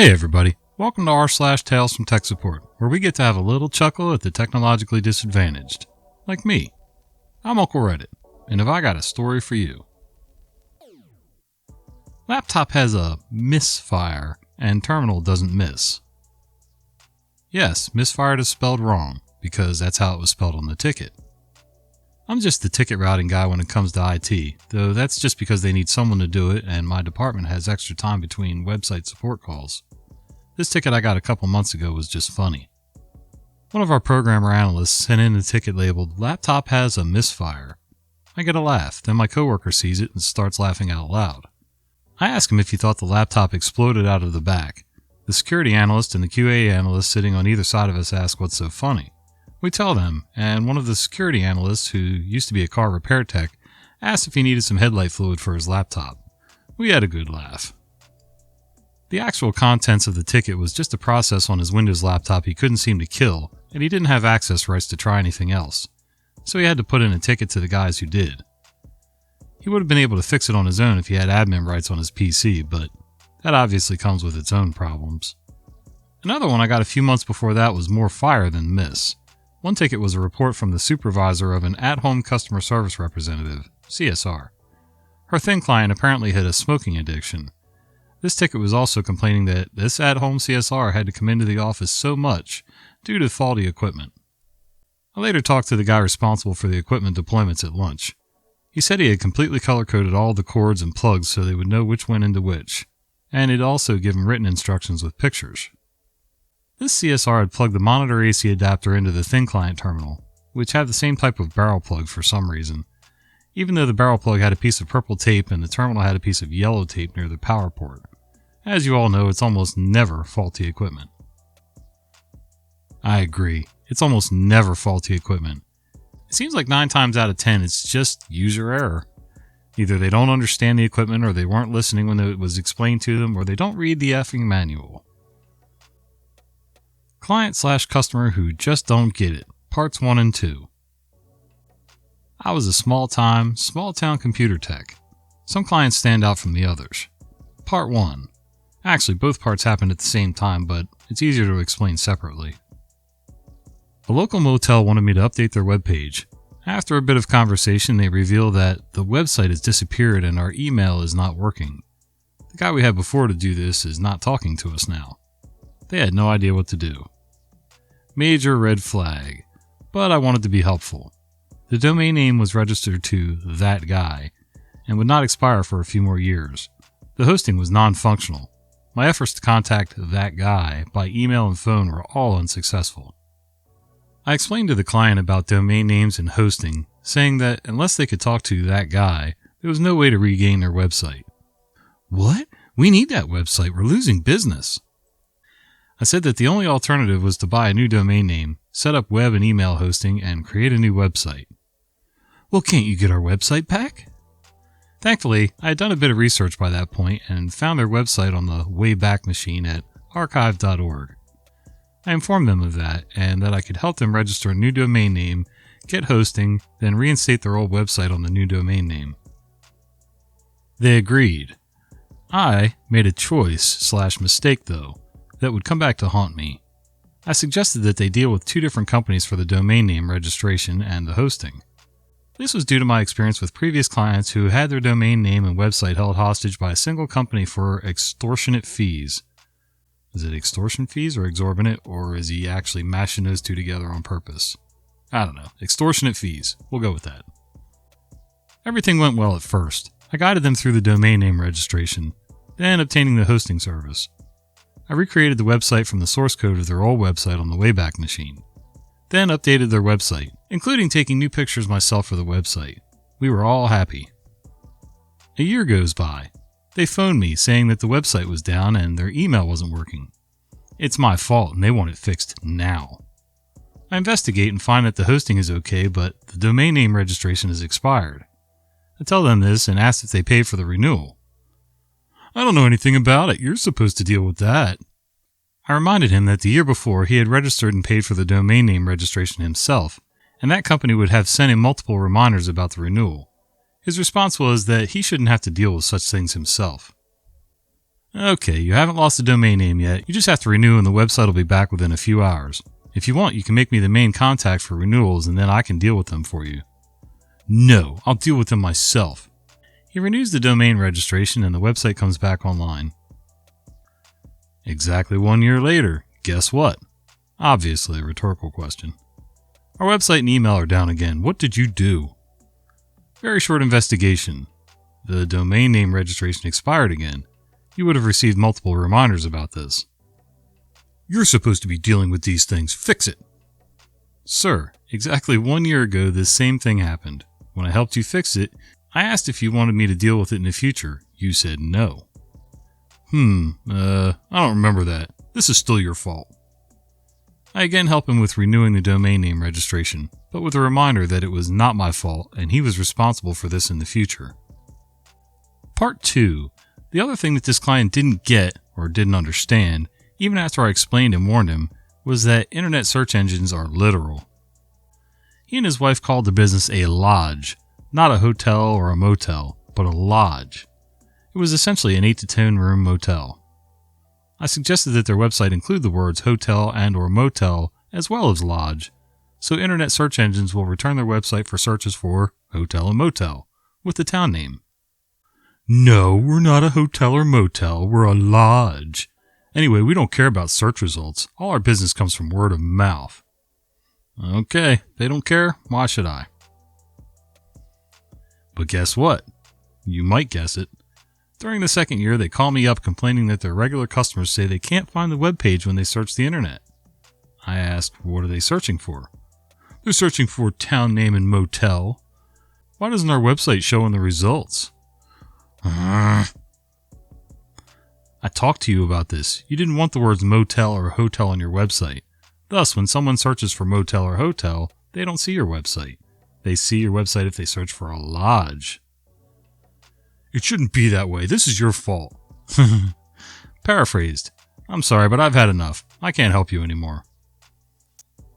Hey everybody, welcome to r/Tales from Tech Support, where we get to have a little chuckle at the technologically disadvantaged. Like me. I'm Uncle Reddit, and have I got a story for you. Laptop has a misfire, and terminal doesn't miss. Yes, misfired is spelled wrong, because that's how it was spelled on the ticket. I'm just the ticket routing guy when it comes to IT, though that's just because they need someone to do it and my department has extra time between website support calls. This ticket I got a couple months ago was just funny. One of our programmer analysts sent in a ticket labeled, "Laptop has a misfire." I get a laugh, then my coworker sees it and starts laughing out loud. I ask him if he thought the laptop exploded out of the back. The security analyst and the QA analyst sitting on either side of us ask what's so funny. We tell them, and one of the security analysts, who used to be a car repair tech, asked if he needed some headlight fluid for his laptop. We had a good laugh. The actual contents of the ticket was just a process on his Windows laptop he couldn't seem to kill, and he didn't have access rights to try anything else, so he had to put in a ticket to the guys who did. He would have been able to fix it on his own if he had admin rights on his PC, but that obviously comes with its own problems. Another one I got a few months before that was more fire than miss. One ticket was a report from the supervisor of an at-home customer service representative, CSR. Her thin client apparently had a smoking addiction. This ticket was also complaining that this at-home CSR had to come into the office so much due to faulty equipment. I later talked to the guy responsible for the equipment deployments at lunch. He said he had completely color-coded all the cords and plugs so they would know which went into which, and he'd also given written instructions with pictures. This CSR had plugged the monitor AC adapter into the thin client terminal, which had the same type of barrel plug for some reason, even though the barrel plug had a piece of purple tape and the terminal had a piece of yellow tape near the power port. As you all know, it's almost never faulty equipment. I agree, it's almost never faulty equipment. It seems like 9 times out of 10 it's just user error. Either they don't understand the equipment, or they weren't listening when it was explained to them, or they don't read the effing manual. Client/customer who just don't get it. Parts 1 and 2. I was a small-town computer tech. Some clients stand out from the others. Part 1. Actually, both parts happened at the same time, but it's easier to explain separately. A local motel wanted me to update their webpage. After a bit of conversation, they reveal that the website has disappeared and our email is not working. The guy we had before to do this is not talking to us now. They had no idea what to do. Major red flag, but I wanted to be helpful. The domain name was registered to that guy and would not expire for a few more years. The hosting was non-functional. My efforts to contact that guy by email and phone were all unsuccessful. I explained to the client about domain names and hosting, saying that unless they could talk to that guy, there was no way to regain their website. What? We need that website. We're losing business. I said that the only alternative was to buy a new domain name, set up web and email hosting, and create a new website. Well, can't you get our website back? Thankfully, I had done a bit of research by that point and found their website on the Wayback Machine at archive.org. I informed them of that and that I could help them register a new domain name, get hosting, then reinstate their old website on the new domain name. They agreed. I made a choice/mistake though that would come back to haunt me. I suggested that they deal with 2 different companies for the domain name registration and the hosting. This was due to my experience with previous clients who had their domain name and website held hostage by a single company for extortionate fees. Is it extortion fees or exorbitant, or is he actually mashing those 2 together on purpose? I don't know. Extortionate fees. We'll go with that. Everything went well at first. I guided them through the domain name registration, then obtaining the hosting service. I recreated the website from the source code of their old website on the Wayback Machine, then updated their website, including taking new pictures myself for the website. We were all happy. A year goes by. They phoned me saying that the website was down and their email wasn't working. It's my fault and they want it fixed now. I investigate and find that the hosting is okay, but the domain name registration has expired. I tell them this and ask if they paid for the renewal. I don't know anything about it. You're supposed to deal with that. I reminded him that the year before he had registered and paid for the domain name registration himself, and that company would have sent him multiple reminders about the renewal. His response was that he shouldn't have to deal with such things himself. Okay, you haven't lost the domain name yet. You just have to renew and the website will be back within a few hours. If you want, you can make me the main contact for renewals and then I can deal with them for you. No, I'll deal with them myself. He renews the domain registration and the website comes back online. Exactly 1 year later, guess what? Obviously a rhetorical question. Our website and email are down again. What did you do? Very short investigation. The domain name registration expired again. You would have received multiple reminders about this. You're supposed to be dealing with these things. Fix it. Sir, exactly 1 year ago this same thing happened. When I helped you fix it, I asked if you wanted me to deal with it in the future. You said no. I don't remember that. This is still your fault. I again help him with renewing the domain name registration, but with a reminder that it was not my fault and he was responsible for this in the future. Part 2. The other thing that this client didn't get or didn't understand, even after I explained and warned him, was that internet search engines are literal. He and his wife called the business a lodge, not a hotel or a motel, but a lodge. It was essentially an 8 to 10 room motel. I suggested that their website include the words hotel and or motel as well as lodge, so internet search engines will return their website for searches for hotel and motel, with the town name. No, we're not a hotel or motel, we're a lodge. Anyway, we don't care about search results. All our business comes from word of mouth. Okay, they don't care, why should I? But guess what? You might guess it. During the second year, they call me up complaining that their regular customers say they can't find the web page when they search the internet. I asked, what are they searching for? They're searching for town name and motel. Why doesn't our website show in the results? I talked to you about this. You didn't want the words motel or hotel on your website. Thus, when someone searches for motel or hotel, they don't see your website. They see your website if they search for a lodge. It shouldn't be that way. This is your fault. Paraphrased. I'm sorry, but I've had enough. I can't help you anymore.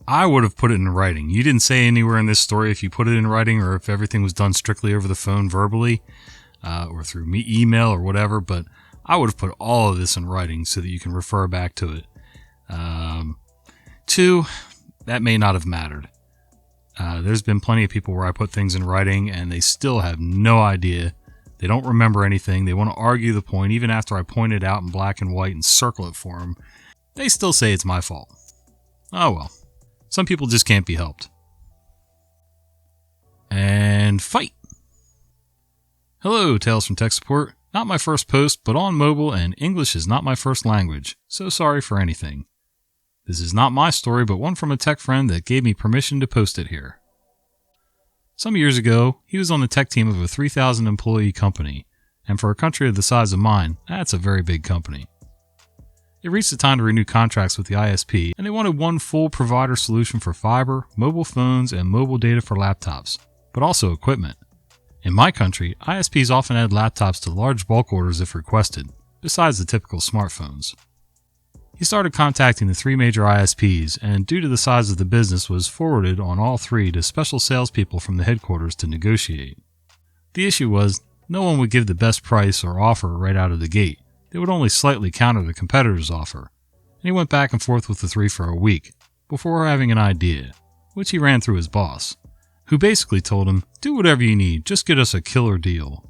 I would have put it in writing. You didn't say anywhere in this story if you put it in writing or if everything was done strictly over the phone verbally or through email or whatever, but I would have put all of this in writing so that you can refer back to it. 2, that may not have mattered. There's been plenty of people where I put things in writing and they still have no idea. They don't remember anything. They want to argue the point even after I point it out in black and white and circle it for them. They still say it's my fault. Oh well. Some people just can't be helped. And fight! Hello, Tales from Tech Support. Not my first post, but on mobile and English is not my first language, so sorry for anything. This is not my story, but one from a tech friend that gave me permission to post it here. Some years ago, he was on the tech team of a 3,000 employee company, and for a country of the size of mine, that's a very big company. It reached the time to renew contracts with the ISP, and they wanted one full provider solution for fiber, mobile phones, and mobile data for laptops, but also equipment. In my country, ISPs often add laptops to large bulk orders if requested, besides the typical smartphones. He started contacting the 3 major ISPs, and due to the size of the business was forwarded on all 3 to special salespeople from the headquarters to negotiate. The issue was, no one would give the best price or offer right out of the gate. They would only slightly counter the competitor's offer, and he went back and forth with the 3 for a week, before having an idea, which he ran through his boss, who basically told him, do whatever you need, just get us a killer deal.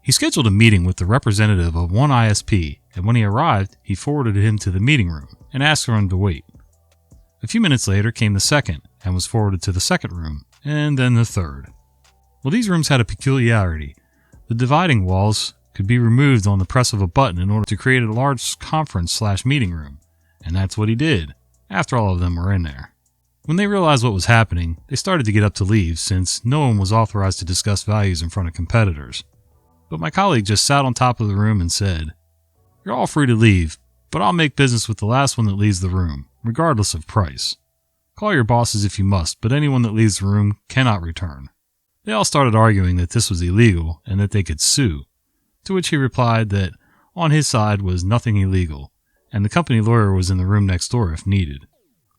He scheduled a meeting with the representative of one ISP, and when he arrived, he forwarded him to the meeting room and asked for him to wait. A few minutes later came the second, and was forwarded to the second room, and then the third. Well, these rooms had a peculiarity. The dividing walls could be removed on the press of a button in order to create a large conference/meeting room, and that's what he did, after all of them were in there. When they realized what was happening, they started to get up to leave since no one was authorized to discuss values in front of competitors. But my colleague just sat on top of the room and said, "You're all free to leave, but I'll make business with the last one that leaves the room, regardless of price. Call your bosses if you must, but anyone that leaves the room cannot return." They all started arguing that this was illegal and that they could sue, to which he replied that on his side was nothing illegal, and the company lawyer was in the room next door if needed.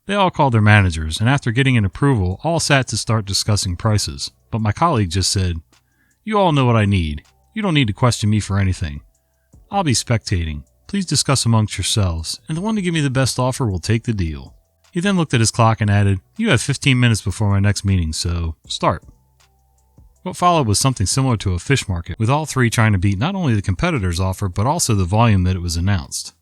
They all called their managers, and after getting an approval, all sat to start discussing prices, but my colleague just said, "You all know what I need. You don't need to question me for anything. I'll be spectating. Please discuss amongst yourselves, and the one to give me the best offer will take the deal." He then looked at his clock and added, "You have 15 minutes before my next meeting, so start." What followed was something similar to a fish market, with all three trying to beat not only the competitor's offer, but also the volume that it was announced.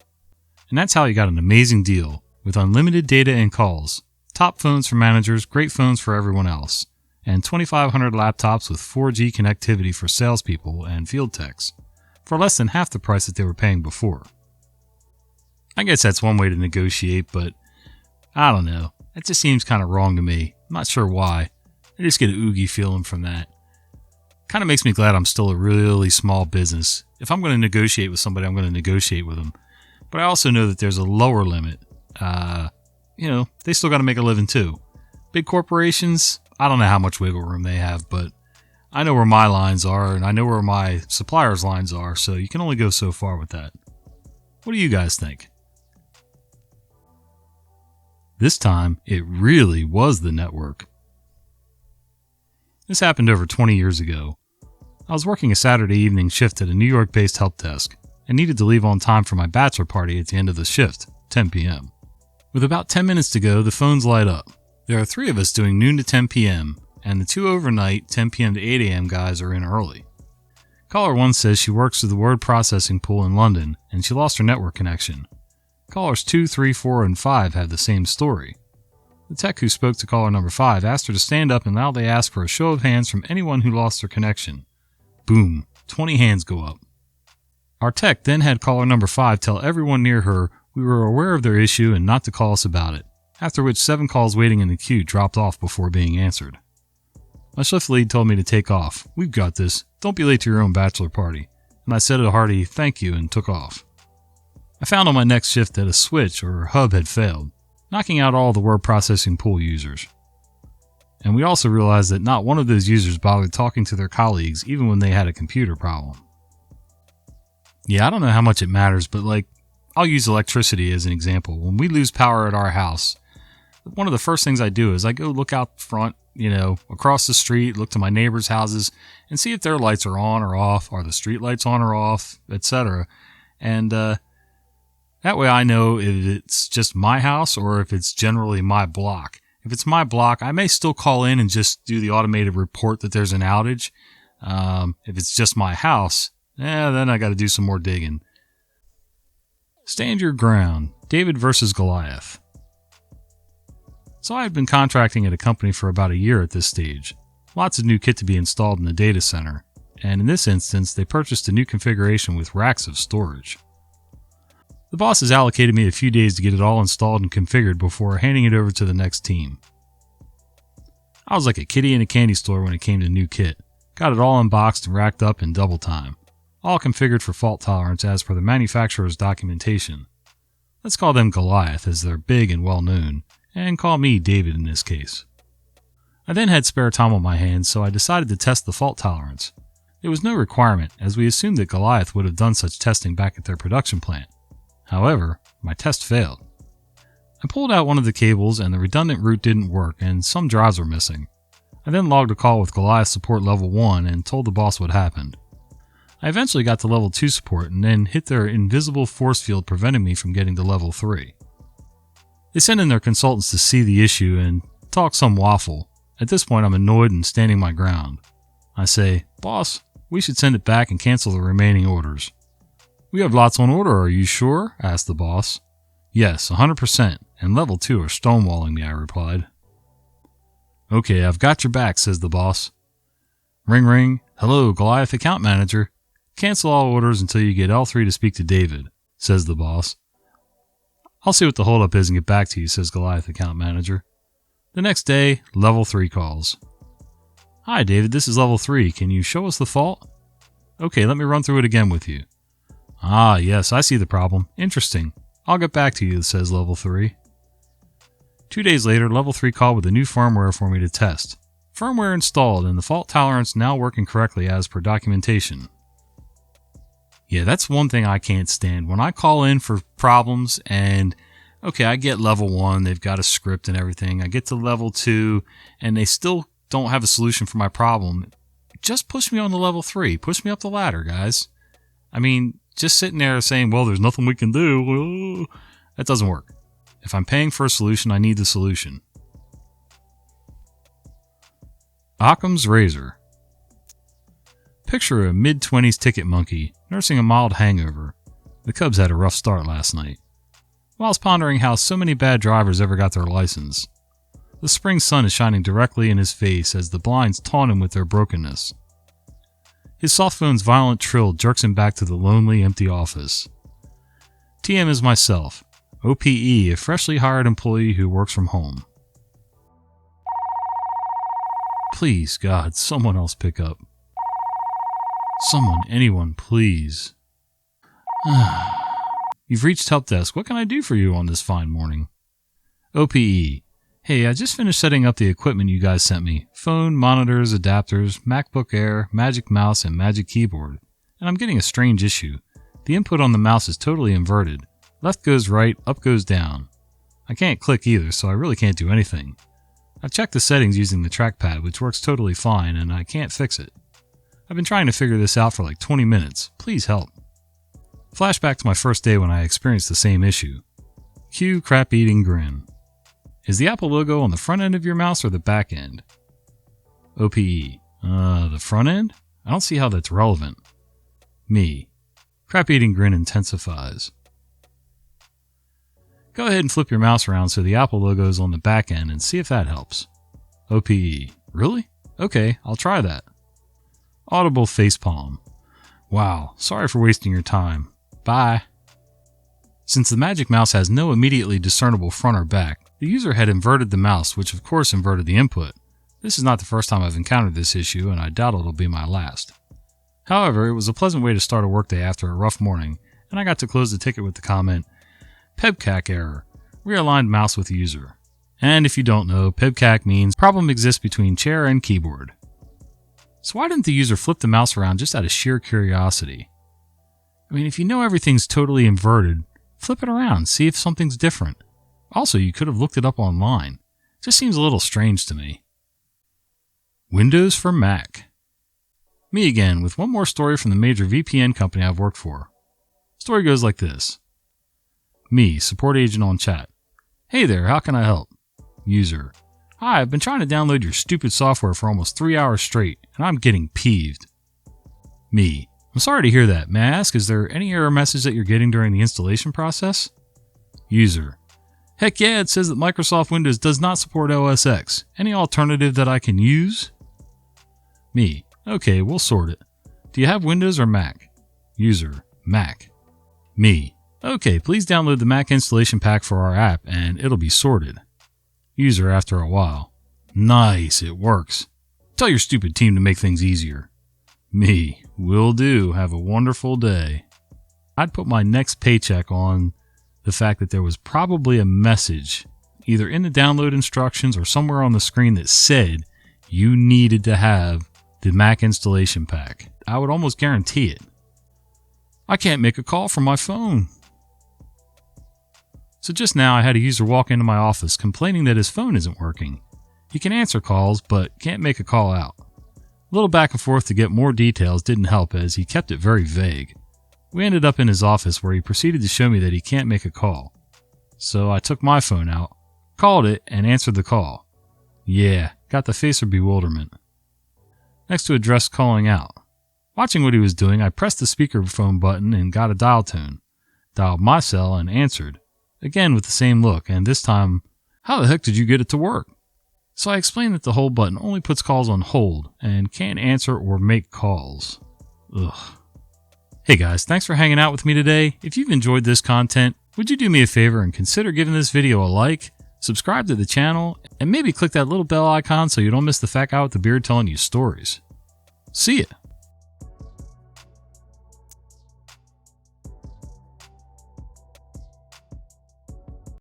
And that's how he got an amazing deal, with unlimited data and calls, top phones for managers, great phones for everyone else, and 2,500 laptops with 4G connectivity for salespeople and field techs, for less than half the price that they were paying before. I guess that's one way to negotiate, but I don't know. That just seems kind of wrong to me. I'm not sure why. I just get an oogie feeling from that. Kind of makes me glad I'm still a really small business. If I'm going to negotiate with somebody, I'm going to negotiate with them. But I also know that there's a lower limit. They still got to make a living too. Big corporations, I don't know how much wiggle room they have, but I know where my lines are, and I know where my suppliers' lines are, so you can only go so far with that. What do you guys think? This time, it really was the network. This happened over 20 years ago. I was working a Saturday evening shift at a New York-based help desk and needed to leave on time for my bachelor party at the end of the shift, 10 p.m. With about 10 minutes to go, the phones light up. There are 3 of us doing noon to 10 p.m., and the 2 overnight, 10 p.m. to 8 a.m. guys are in early. Caller 1 says she works through the word processing pool in London, and she lost her network connection. Callers 2, 3, 4, and 5 have the same story. The tech who spoke to caller number 5 asked her to stand up and loudly ask for a show of hands from anyone who lost their connection. Boom, 20 hands go up. Our tech then had caller number 5 tell everyone near her we were aware of their issue and not to call us about it, after which 7 calls waiting in the queue dropped off before being answered. My shift lead told me to take off. "We've got this. Don't be late to your own bachelor party." And I said a hearty thank you and took off. I found on my next shift that a switch or hub had failed, knocking out all the word processing pool users. And we also realized that not one of those users bothered talking to their colleagues even when they had a computer problem. Yeah, I don't know how much it matters, but I'll use electricity as an example. When we lose power at our house, one of the first things I do is I go look out front, across the street, look to my neighbors' houses, and see if their lights are on or off, are the street lights on or off, etc. And that way I know if it's just my house or if it's generally my block. If it's my block, I may still call in and just do the automated report that there's an outage. If it's just my house, then I got to do some more digging. Stand your ground. David versus Goliath. So I had been contracting at a company for about a year at this stage. Lots of new kit to be installed in the data center, and in this instance, they purchased a new configuration with racks of storage. The bosses allocated me a few days to get it all installed and configured before handing it over to the next team. I was like a kitty in a candy store when it came to new kit. Got it all unboxed and racked up in double time. All configured for fault tolerance as per the manufacturer's documentation. Let's call them Goliath as they're big and well known, and call me David in this case. I then had spare time on my hands, so I decided to test the fault tolerance. There was no requirement, as we assumed that Goliath would have done such testing back at their production plant. However, my test failed. I pulled out one of the cables and the redundant route didn't work and some drives were missing. I then logged a call with Goliath support level 1 and told the boss what happened. I eventually got to level 2 support and then hit their invisible force field preventing me from getting to level 3. They sent in their consultants to see the issue and talk some waffle. At this point I'm annoyed and standing my ground. I say, "Boss, we should send it back and cancel the remaining orders." "We have lots on order, are you sure?" asked the boss. "Yes, 100%, and level 2 are stonewalling me," I replied. "Okay, I've got your back," says the boss. Ring ring. "Hello, Goliath account manager. Cancel all orders until you get L3 to speak to David," says the boss. "I'll see what the holdup is and get back to you," says Goliath account manager. The next day, level 3 calls. "Hi David, this is level 3. Can you show us the fault?" "Okay, let me run through it again with you." "Ah, yes, I see the problem. Interesting. I'll get back to you," says level 3. 2 days later, level 3 called with a new firmware for me to test. Firmware installed and the fault tolerance now working correctly as per documentation. Yeah, that's one thing I can't stand. When I call in for problems and, okay, I get level 1, they've got a script and everything. I get to level 2 and they still don't have a solution for my problem. Just push me on to level 3. Push me up the ladder, guys. I mean, Just sitting there saying, well, there's nothing we can do. That doesn't work. If I'm paying for a solution, I need the solution. Occam's razor. Picture a mid-20s ticket monkey nursing a mild hangover. The Cubs had a rough start last night. Whilst pondering how so many bad drivers ever got their license, the spring sun is shining directly in his face as the blinds taunt him with their brokenness. His soft phone's violent trill jerks him back to the lonely, empty office. TM is myself, OPE, a freshly hired employee who works from home. Please, God, someone else pick up. Someone, anyone, please. You've reached help desk. What can I do for you on this fine morning? OPE. Hey, I just finished setting up the equipment you guys sent me. Phone, monitors, adapters, MacBook Air, Magic Mouse, and Magic Keyboard. And I'm getting a strange issue. The input on the mouse is totally inverted. Left goes right, up goes down. I can't click either, so I really can't do anything. I've checked the settings using the trackpad, which works totally fine, and I can't fix it. I've been trying to figure this out for like 20 minutes. Please help. Flashback to my first day when I experienced the same issue. Cue crap-eating grin. Is the Apple logo on the front end of your mouse or the back end? OPE. The front end? I don't see how that's relevant. Me. Crap-eating grin intensifies. Go ahead and flip your mouse around so the Apple logo is on the back end and see if that helps. OPE. Really? Okay, I'll try that. Audible facepalm. Wow, sorry for wasting your time. Bye. Since the Magic Mouse has no immediately discernible front or back, the user had inverted the mouse, which of course inverted the input. This is not the first time I've encountered this issue, and I doubt it'll be my last. However, it was a pleasant way to start a workday after a rough morning, and I got to close the ticket with the comment, PEBCAC error, realigned mouse with user. And if you don't know, PEBCAC means problem exists between chair and keyboard. So why didn't the user flip the mouse around just out of sheer curiosity? I mean, if you know everything's totally inverted, flip it around, see if something's different. Also, you could have looked it up online. It just seems a little strange to me. Windows for Mac. Me again, with one more story from the major VPN company I've worked for. Story goes like this. Me, support agent on chat. Hey there, how can I help? User. Hi, I've been trying to download your stupid software for almost 3 hours straight, and I'm getting peeved. Me. I'm sorry to hear that. May I ask, is there any error message that you're getting during the installation process? User. Heck yeah, it says that Microsoft Windows does not support OS X. Any alternative that I can use? Me. Okay, we'll sort it. Do you have Windows or Mac? User. Mac. Me. Okay, please download the Mac installation pack for our app and it'll be sorted. User after a while. Nice, it works. Tell your stupid team to make things easier. Me. Will do. Have a wonderful day. I'd put my next paycheck on the fact that there was probably a message, either in the download instructions or somewhere on the screen that said you needed to have the Mac installation pack. I would almost guarantee it. I can't make a call from my phone. So just now I had a user walk into my office complaining that his phone isn't working. He can answer calls, but can't make a call out. A little back and forth to get more details didn't help as he kept it very vague. We ended up in his office where he proceeded to show me that he can't make a call. So I took my phone out, called it, and answered the call. Yeah, got the face of bewilderment. Next to address calling out. Watching what he was doing, I pressed the speakerphone button and got a dial tone. Dialed my cell and answered. Again with the same look, and this time, how the heck did you get it to work? So I explained that the hold button only puts calls on hold and can't answer or make calls. Ugh. Hey guys, thanks for hanging out with me today. If you've enjoyed this content, would you do me a favor and consider giving this video a like, subscribe to the channel, and maybe click that little bell icon so you don't miss the fat guy with the beard telling you stories. See ya!